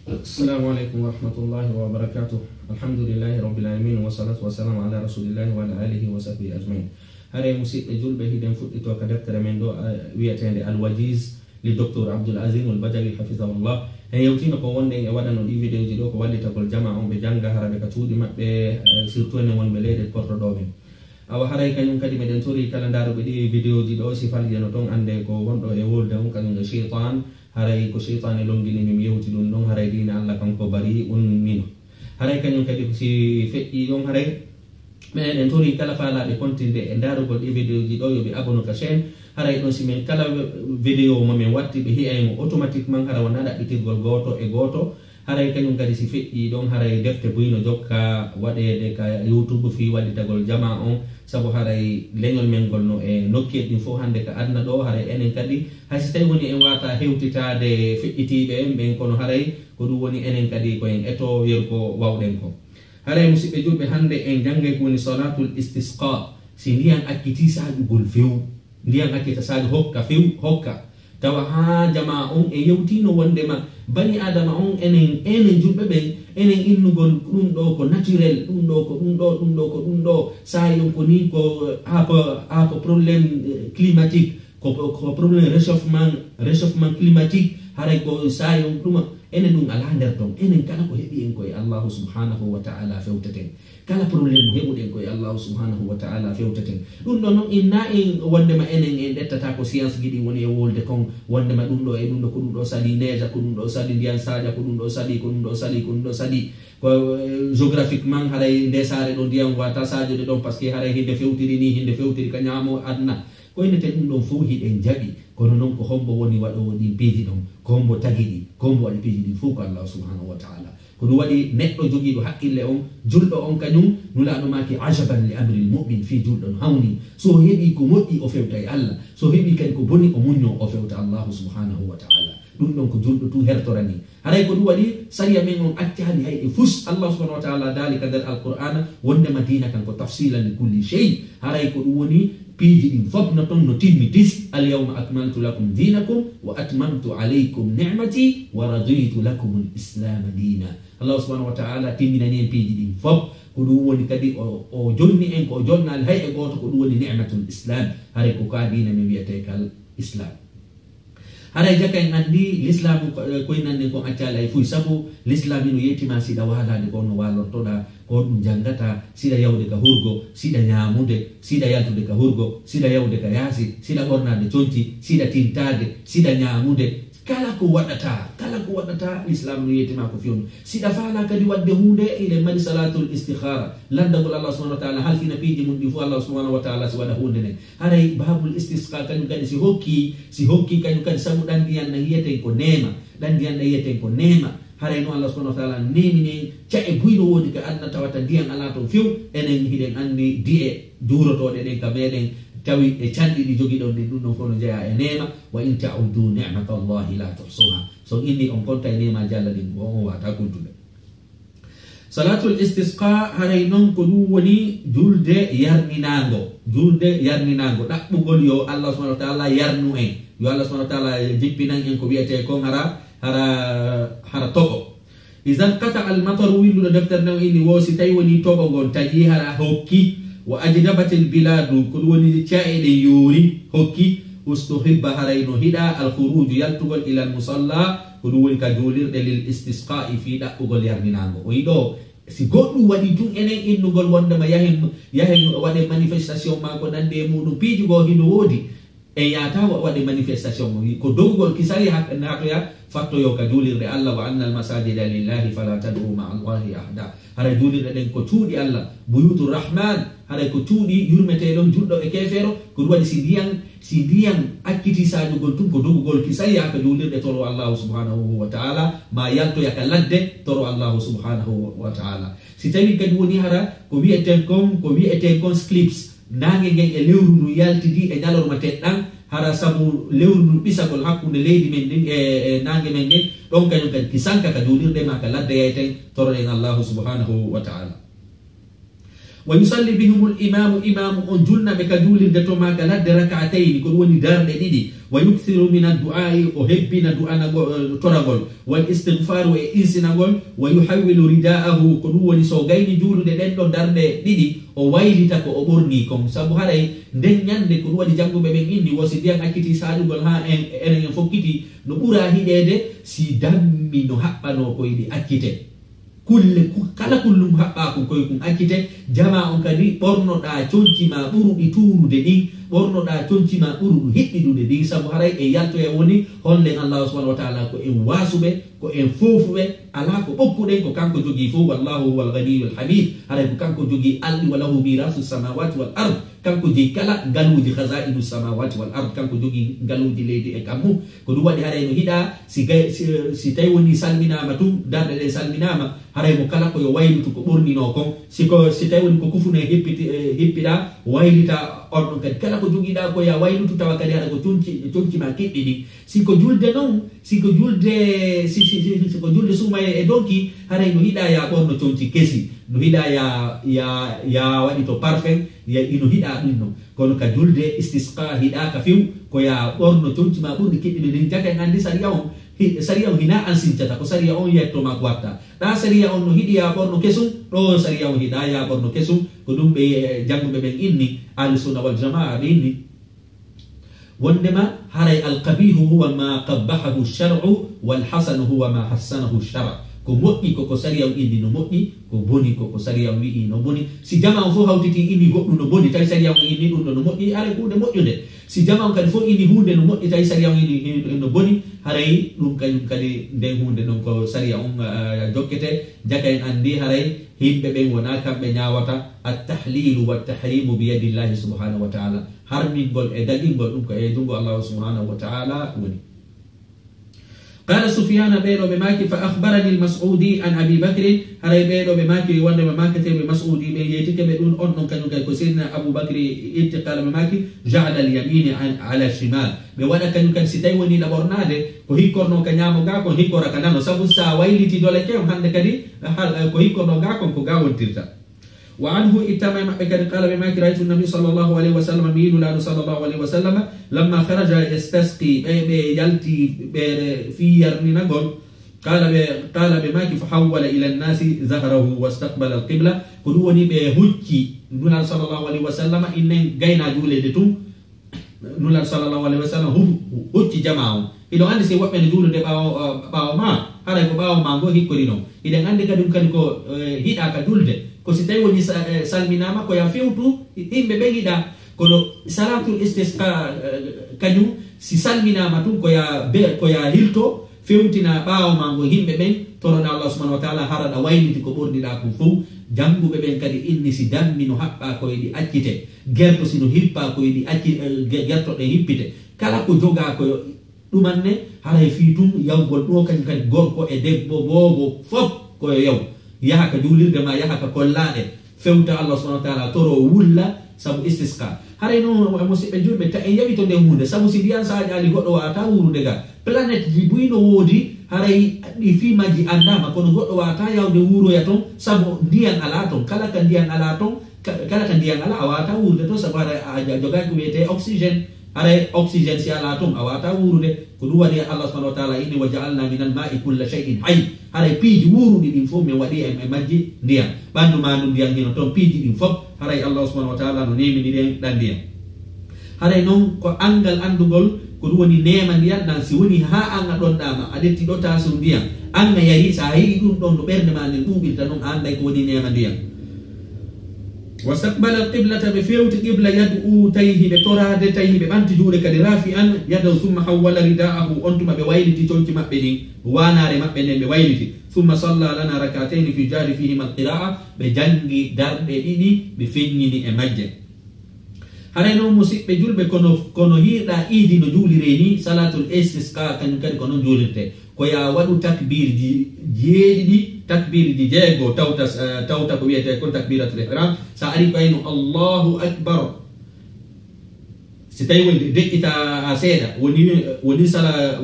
السلام عليكم ورحمة الله وبركاته. الحمد لله رب العالمين والصلاة والسلام على رسول الله وعلى آله وصحبه أجمعين. هذا مسيء جلبه هدم فوت وكدفت من دو ويتند الوجيز للدكتور عبد العزيز والبجري حفظه الله. هي يوتين كون دين ودانو دي فيديو جدو كوالي تقول جماعة بجانغا هرب كتودي ما بسيرتوين من بلاد الكوردوبين. awa haray kanyum kadi meden tori kala ndaro be di video ji do si falje no ton ande ko wondo e wolde on kanyum shaytan haray ko shaytan e longini mi yewti dum don haray dina Allah kanko bari on mino haray kanyum kadi si feddi don haray meden tori kala fala be kontinde e ndaro gol di video ji do yo be abono ka chaîne haray don si men kala video mo men watti be hi ay mo automatiquement hara wona da bitigol goto e goto haray kanyum kadi si feddi don haray defte buyno jokka wadede ka YouTube fi wadi tagol jama on sabu haray leñol men golno e nokki din fo hande ka adna do haray enen kadi haysi tay woni en wata hewtitade fedditibe ben kono haray ko dum woni enen kadi ko en eto yerko wawden ko haray musibbe julbe hande en jange ko woni salatul istisqa si ndiyan akkiti saaju gol few ndiyan akkita saaju hokka few hokka tawa ha jama on e yewtino wonde ma bani adama on enen julbe ben enen innugol dum do ko naturel dum do sa yon ko ni ko ha ko problème climatique ko problème réchauffement climatique haray ko sa yon dum enen dum ala nder ton enen kala ko hebi en ko e Allah subhanahu wa ta'ala fewtaten kala problème hebuden ko e Allah subhanahu wa ta'ala fewtaten dum do non inna en wonde ma enen en dettata ko science gidi woni e wolde kon wonde ma dum do e dum do ko dum do sali neja ko dum do sali ndiyan saja ko dum do sali ko ko géographiquement haray ndesare do ndiyan wata saje de don parce que haray hinde fewtiri ka nyamo adna ko inete dum don fo hiden jabi kono non ko hombo woni wado woni beedi don ko hombo tagidi ko hombo wadi beedi fu ko Allah subhanahu wa ta'ala ko dum wadi neddo jogido hakkille on juldo on kanyum nula no maki ajaban li amri al mu'min fi juldon hawni so hebi ko modi o fewta Allah so hebi kan ko boni o munno o fewta Allah subhanahu wa ta'ala dum don ko juldo tu hertorani haray ko dum wadi sariya men on atti hali hay e fus Allah subhanahu wa ta'ala dalika dal alquran wonde madina kan ko tafsilan li kulli shay haray ko dum woni piji din fobna ton no timmi dis al yawma akmaltu lakum dinakum wa atmamtu alaykum ni'mati wa raditu lakum al islam dina Allah subhanahu wa ta'ala timminani piji din fob ko dum woni kadi o jonni en ko jonnal hay e goto ko dum woni ni'matul islam haray ko ka dina mi wiete kal islam haray jaka en andi l'islam ko inande ko accala e fu sabu l'islam no yetima sida wala de ko no walortoda ko dum jangata sida yawde ka hurgo sida nyaamude sida yaltude ka hurgo sida yawde ka yasi sida bornade tonti sida tintade sida nyaamude kala ko wadata l'islam no yetima ko fiyon sida fala kadi wadde hunde ile mali salatul istikhara landa ko Allah subhanahu wa ta'ala hal fina piji mun di fu Allah subhanahu wa ta'ala si wada hunde ne haray babul istisqa kan kadi si hokki kan kadi sabu dan diyan na yete ko nema haray no Allah subhanahu wa ta'ala nemine cae buyno woni ka adna tawata diyan ala to fiw enen hiden andi die durotode den ka meden tawi e candi di jogi don dum no fono jeya e nema wa in ta'udu ni'matallahi la tuhsuha so inni on konta e nema jalla din o wata kuntude salatul istisqa haray non ko dum woni julde yarninango dabbugol yo Allah subhanahu wa ta'ala yarnu en yo Allah subhanahu wa ta'ala jippinan en ko wiete ko hara togo idan qata al matar wilu daftar naw inni wosi tay woni togo gon taji hara hokki wa ajdabatil biladu ko woni chaede yuri hokki ustuhibba harayno hida al khuruj yaltugol ila al musalla ko woni ka julirde lil istisqa fi dabbugol yarninango o yido si goddu wadi dum enen innugol wonde ma yahen wade manifestation ma ko nande mudum piji go hindo wodi e yata wade manifestation ko dogol kisari hakna ya fatto yo ka julirde Allah wa annal masajida lillahi fala tad'u ma Allahi ahada hara julirde den ko tuudi Allah buyutur rahman hara ko tuudi yurmete don juldo e kefero ko wadi si diyan akkiti saaju gol tun ko dogol kisari ka julirde toro Allah subhanahu wa ta'ala ma yanto ya ladde toro Allah subhanahu wa ta'ala si tawi kadi woni hara ko wi'eten kon clips nange gen e lewru nu yaltidi e dalor mateddan hara sabu lewru bisagol hakkunde leydi men din e nange men den don kanyum kadi kisanka ka julirde ma ka ladde yeten toro en Allah subhanahu wa ta'ala ويصلي بهم الإمام إمام أنجلنا بكجول دتوما كلا ركعتين كل وني دار ديدي ويكثر من الدعاء أحبنا دعاء ترغل والاستغفار وإنسنغل ويحول رداءه كل وني سوغين جول دين دار ديدي o waylita ko o ɓorni comme sabu haɗay nden ñande ko ɗum waɗi jannguɓe ɓen inni wosi ndiyan acciti saɗugol ha enen en fokkiti no ɓura hiɗede si dammi no haɓɓano ko yiɗi accite kulle kala kullum haɓɓa ko koye kum accite jama on kadi ɓornoɗa conci ma ɓuruɗi tuunude ɗin ɓornoɗa conci ma ɓuruɗu hiɗɗiɗude ɗin sabu haray e yalto e woni hollen Allah subhanahu wa taala ko en wasuɓe ko en fofuɓe ala ko ɓokkuɗen ko kanko jogui fof wallahu huwa alganiyul hamid haray ko kanko jogui alɗi walahu mirasu samawati wal ard kanko jeyi kala ngaluji khazainu samawati wal ard kanko jogui ngaluji leydi e kammu ko ɗum waɗi haray no hiɗa si tawi woni salminama tum darɗe ɗe salminama haray mo kala koyo waylutu ko ɓornino kon si tawi woni ko kufune hippiɗa waylita on ɗon kadi kala ko joguiɗa ko ya waylutu tawa kadi haɗa ko conci ma kiɗɗi ɗi siko julde noon siko julde suma e donki haray no hiɗa ya ɓorno conci kesi no hiɗa ya waɗi to parfum ino hiɗa ɗum non kono ka julde istisqa hiɗa ka few ko ya ɓorno conci ma ɓurɗi kiɗɗiɗi ɗin jaka en andi sariya on hina an sincata ko sariya on yettoma ko watta ɗa sariya on no hiɗi ya ɓorno kesum ɗo sariya on hiɗa ya ɓorno kesum ko ɗum ɓe jannguɓe ɓen inni ahlusunna wal jamaa ɓe inni wondema haray alqabihu huwa ma qabbahahu lshar'u walhasanu huwa ma hassanahu lshara ko moƴƴi koko sariya on inni no moƴƴi ko boni koko sariya on wi'i no boni si jama on fof hawtiti inni goɗɗum no boni tawi sariya on inni ɗum ɗo no moƴƴi haray hunde moƴƴude si jama on kadi fof inni hunde no moƴƴi tawi sariya on inni no boni haray ɗum kañum kadi nden hunde ɗon ko sariya on jokkete jaka en andi haray himɓe ɓen wona kamɓe ñawata attahlilu wattahrimu biyadillahi subhanahu wa taala harmingol e dagingol ɗum ko e jungo allahu subhanahu wa taala woni قال سفيان بيرو بماكي فأخبرني المسعودي عن أبي بكر هري بيرو بماكي وانا بماكي بمسعودي بيتك بدون أنهم كانوا كسيدنا أبو بكر اتقال بماكي جعل اليمين على الشمال بوانا كانوا كسيتاي وني لبورنادي كوهي كورنو كنيامو غاكو هي كورا كنانو سابو سا ويلتي دولكيم هند كدي كوهي كورنو غاكو كوغاون تيرتا وعنه اتمام بكر قال بما رأيت النبي صلى الله عليه وسلم ميل لا صلى الله عليه وسلم لما خرج يستسقي يلتي في يرني نقول قال بما فحول إلى الناس ظهره واستقبل القبلة كلوني بهجي نولا صلى الله عليه وسلم إن جينا جولدتم نولا صلى الله عليه وسلم هجي جماعه إذا عندي سوى من جولد باو ما هذا باو ما هو هيكورينو إذا عندي كدوم كدكو هيدا كجولد ko si tawi woni salminama ko ya fewtu yimɓe ɓe giɗa kono salatul istisqa kañum si salminama tun ko ya hilto fewtina ɓawo ma ngo yimɓe ɓen toroɗa Allah subhanahu wa taala haraɗa wayliti ko ɓorniɗa ko fof jannguɓe ɓen kadi inni si dammi no haɓɓa ko yiɗi accite gerto sino hilpa ko yiɗi gertoɗe hippite kala ko joga ko ɗumanne haray fi tum yawgol ɗo kañum kadi gorko e debbo bobo fof koyo yaw yaha ka julirde ma yaha ka kollaɗe fewta Allah subhanahu wa taala toro wulla sabu istisqa haray noon musidɓe julɓe ta en yaɓi to nde hunde sabu si ndiyan saji ali goɗɗo wawata wurude ga planète ji buyno woodi haray ɗi fimaji andama kono goɗɗo wawata yawde wuroya toon sabu ndiyan ala toon kala ka ndiyan ala toon kala ka ndiyan ala a wawata wurude toon sabu haray a jogaki wiyete oxygéne haray oxygéne si ala toon a wawata wurude ko ɗum waɗi Allah subhanahu wa taala inni wa ja'alna min al-ma'i kulla shay'in hayy haray piiji wuruɗi ɗin fof mi waɗi e majji ndiyam ɓandu ma ndu ndiyam hino toon piiji ɗin fof haray Allah subhanahu wa taala no neminiɗen ɗan ndiyam haray noon ko angal andugol ko ɗum woni nema ndiyam ɗan si woni ha an a ɗonɗama a ɗetti ɗo taso ndiyam an a yari sa heeƴi ɗum ɗon no ɓerde ma nden ɓuɓirta noon a anday ko woni nema ndiyam واستقبل القبلة بفيوت قبلة يدعو تيه بتراد تيه بأنت جورك رافعا يده ثم حول رداءه أنتم بويلتي تونت مبني وانا مبني بويلتي ثم صلى لنا ركعتين في جار فيهما القراءة بجنگ درب إيدي بفنيني أمجد haray noon musidɓe julɓe kono hiirɗa iidi no juulireni salatul istisqa kañum kadi ko noon juulirte ko ya waɗu takbirji jeeɗiɗi takbirji jeego tawta ko wiyete kon takbiratul ihram sa ari ɓayno allahu akbar si tawi woni deƴƴita a seeɗa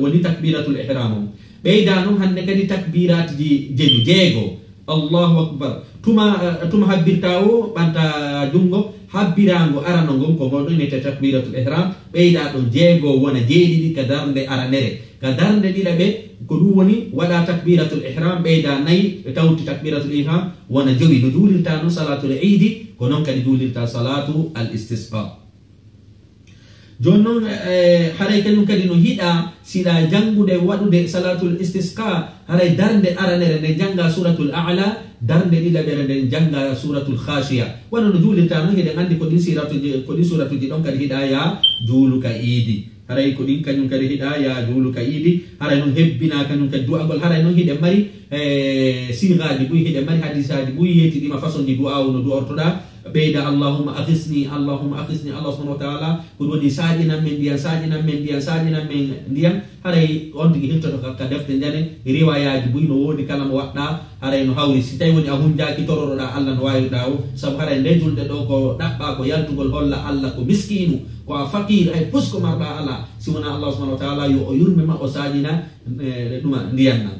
woni takbiratul ihram o ɓeyda noon hande kadi takbiratji jeego Allahu akbar tuma habbirtawo ɓanta jungo habbirango arano ngon ko gonɗo inete takbiratul ihram ɓeyda ɗon jeego wona jeeɗiɗi ka darde aranere ka darde ɗiɗaɓe ko ɗum woni waɗa takbiratul ihram ɓeyda nayyi tawti takbiratul ihram wona jowi no juulirta no salatul idi ko noon kadi juulirta salatu al istisqa joni noon haray kañum kadi no hiɗa siɗa jangude waɗude salatul istisqa haray darde aranere nde janga suratul a'la darde ɗiɗaɓere nde janga suratul khashiya wona no juulirta no hiɗen andi ko ɗin suratuji ɗon kadi hiɗa ya juuluka iidi haray ko ɗin kañum kadi hiɗa ya juuluka iidi haray noon hebbina kañum kadi du'agol haray noon hiɗen mari sigaji ɓuyi hiɗen mari hadisaji ɓuyi yettiɗima façon ji du'awu no du'ortoɗa ɓeyda allahumma akhisni allah subhanahu wa taala ko woni saƴinan men ndiyan haray on tigi hirtoto ka defte jane riwayaji ɓuyi no wodi kala mo waɗɗa haray no hawri si tawi woni a hunjaki tororoɗa allah no wawiɗa o saabu haray nde julde ɗo ko ɗaɓɓa ko yaltugol holla allah ko miskinu ko a fakir hay pusko marɗa ala si wona allah subhanahu wa taala yo o yurmema o saƴina ɗuma ndiyan nan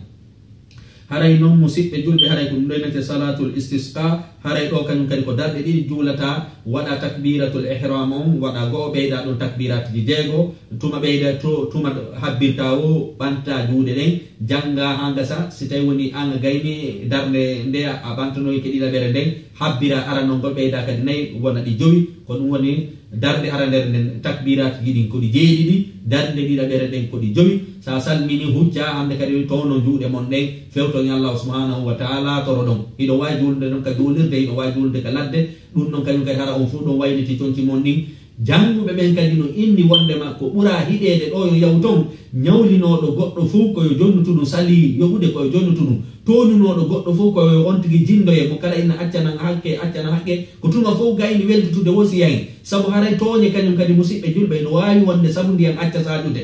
haray noon musidɓe julɓe haray ko ɗum ɗo inete salatul istisqa haray ɗo kañum kadi ko darɗe ɗiɗi juulata waɗa takbiratul ihram on waɗa go'o ɓeyda ɗon takbiratji jeego tuma ɓeyda tuma habbirta o ɓanta juuɗe ɗen janga ha gasa si tawi woni an gayni darde nde a ɓantanoyi ke ɗiɗaɓere nden habbira aranongol ɓeyda kadi nayyi wona ɗi jowi ko ɗum woni darde arandere nden takbiratji ɗin koɗi jeeɗiɗi darde ɗiɗaɓere ɗen koɗi jowi sa salmini hucca hande kadi towno juuɗe mon ɗen fewtoñi allah subhanahu wa taala toro ɗon hiɗo wawi julde ɗon ka juulirde hiɗo wawi julde ka ladde ɗum ɗon kañum kadi hara on fu ɗon wayniti tonci mon ɗin janguɓe ɓen kadi no inni wondema ko ɓuura hiɗede ɗo yo yaw ton ñawlinoɗo goɗɗo fo koyo jonnutuɗum sali yoɓude koyo jonnutuɗum tonunoɗo goɗɗo fof koyo on tigui jindoye mo kala ina accana haqqe ko tuma fof gayni weldutude wosi yayi saabu haray tooñe kañum kadi musidɓe julɓe no wawi wonde saabu ndiyan acca saɗude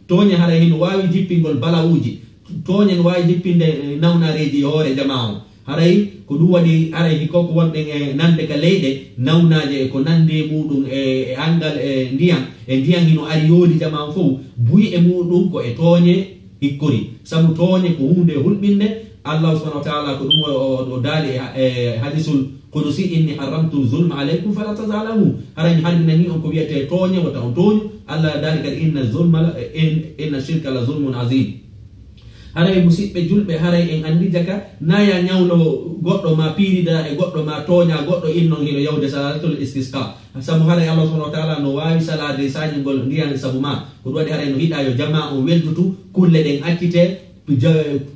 tooñe haray hino wawi jippingol balawuji tooñe no wawi jippinde nawnareji hoore jama o haray ko ɗum waɗi aray hikko ko wonɗen e nande ka leyɗe nawnaje e ko nande muɗum e angal e ndiyan hino ari yooli jama fof buyi e muɗum ko e tooñe hikkori sabu tooñe ko hunde hulɓinde allah subhanahu wa taala ko ɗum o daali e hadisul qudusi inni haramtu zulma aleykum fala tazalamu harani haldinani on ko wiyete tooñe wota on tooñu allah daali kadi inna shirka la zulmun azim haray musidɓe julɓe haray en andi jaka naya ñawlo goɗɗo ma piirida e goɗɗo ma tooña goɗɗo innon hino yawde salatul istisqa sabu haray allah subhanahu wa taala no wawi salade sañingol ndiyan sabu ma ko ɗum waɗi haray no hiɗa yo jama on weldutu kulle ɗen accite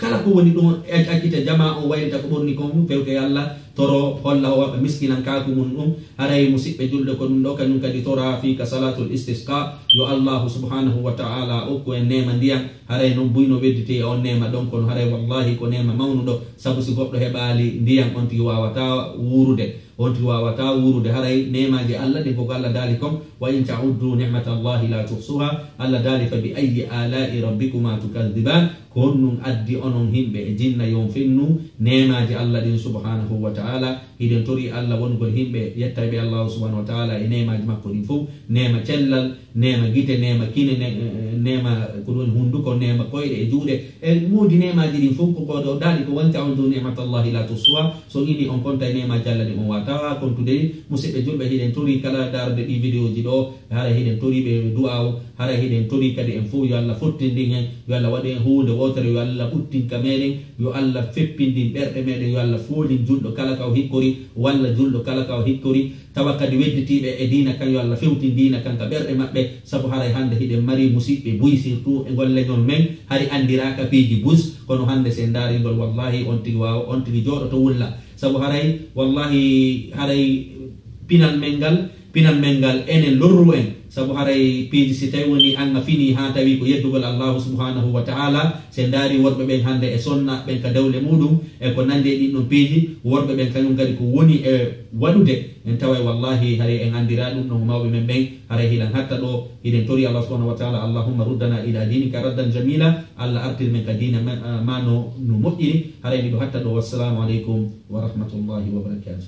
kala ko woni ɗum accite jama on waylita ko ɓorni kon fewte allah toro holla waɓa miskinan kaku mum ɗum haray musidɓe julɗe ko ɗum ɗo kañum kadi tora fika salatul istisqa yo allahu subhanahu wa taala okku en nema ndiyan haray noon buyno weddite on nema ɗon kono haray wallahi ko nema mawnuɗo saabu si goɗɗo heɓali ndiyan on tigi wawata wurude haray nemaji allah ɗin koko allah daali kom wa in tauddu nicmata allahi la tuhsuha allah daali fa bi ayi alai rabbikuma tukadiban ko honnum addi onon himɓe e jinna yon finnu nemaji allah ɗin subhanahu wa taala hiɗen tori allah wongol himɓe yettaɓe allahu subhanahu wa taala e nemaji makko ɗin fof nema cellal nema guite nema kine nema ko ɗum hunduko nema koyɗe e juuɗe e moodi nemaji ɗin fof kokoɗo daali ko wanta on du nicmatallahi la tuhsuha so ini on konta e nemaji allah ɗin on watawa kontude musidɓe julɓe hiɗen tori kala darde ɗi vidéo ji ɗo hara hiɗen toriɓe du'a o hara hiɗen tori kadi en fof yo allah fottindin en yo allah waɗi en hunde wotere yo allah ɓuttinka meɗen yo allah feppindin ɓerɗe meɗen yo allah foolin julɗo kala ka o hikkori walla julɗo kala ka o hikkori tawa kadi wedditiɓe e dina kan yo allah fewtin dina kan ka ɓerɗe maɓɓe saabu haray hande hiɗen mari musidɓe buy surtout e golleñol men hari andiraka piiji bus kono hande sen daarigol wallahi on tigi wawa on tigi jooɗoto wulla saabu haray wallahi haray pinal men ngal enen lorru en saabu haray piiji si tawi woni anga fini ha tawi ko yeddugol allahu subhanahu wa taala sen daari worɓe ɓen hande e sonna ɓen ka dawle muɗum e ko nande ɗin ɗon piiji worɓe ɓen kañum kadi ko woni e waɗude en tawa wallahi haray en andira ɗum ɗon mawɓe men ɓen haray hilan hatta ɗo hiɗen tori allah subhanahu wa taala allahumma ruddana ila dinika raddan jamila allah artir men ka dina ma no moƴƴiri haray miɗo hatta ɗo wassalamu aleykum wa rahmatullahi wa barakatuh